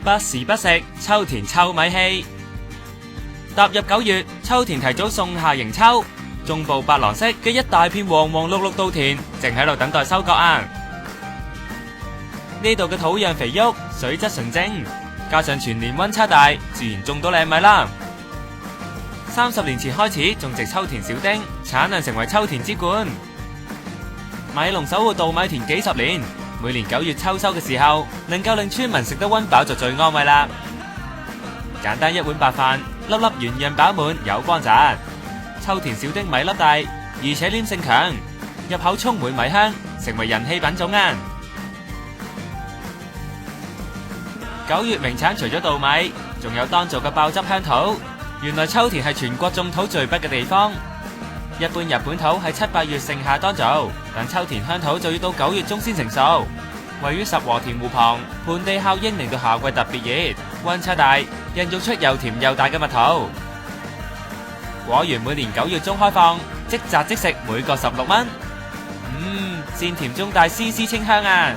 不時不食秋田臭米氣。踏入9月，秋田提早送夏迎秋，中部白狼式嘅一大片黃黃綠綠稻田，正喺度等待收割啊！呢度嘅土壤肥沃，水質純正，加上全年溫差大，自然種到靚米啦。30年前開始種植秋田小丁，產量成為秋田之冠。米農守護稻米田幾十年，每年9月秋收嘅時候，能夠令村民食得溫飽就最安慰啦。簡單一碗白飯，粒粒圓潤飽滿，有光澤。秋田小丁米粒大，而且黏性強，入口充滿米香，成為人氣品種啊！9月名產除咗稻米，仲有當造嘅爆汁香桃。原來秋田係全國種土最北嘅地方。一般日本土係7、8月盛夏當造，但秋田香桃就要到9月中先成熟。位於十和田湖旁，盆地效應令到夏季特別熱，溫差大，孕育出又甜又大嘅蜜桃。果園每年9月中開放，即摘即食，每個16蚊。鮮甜中帶絲絲清香啊！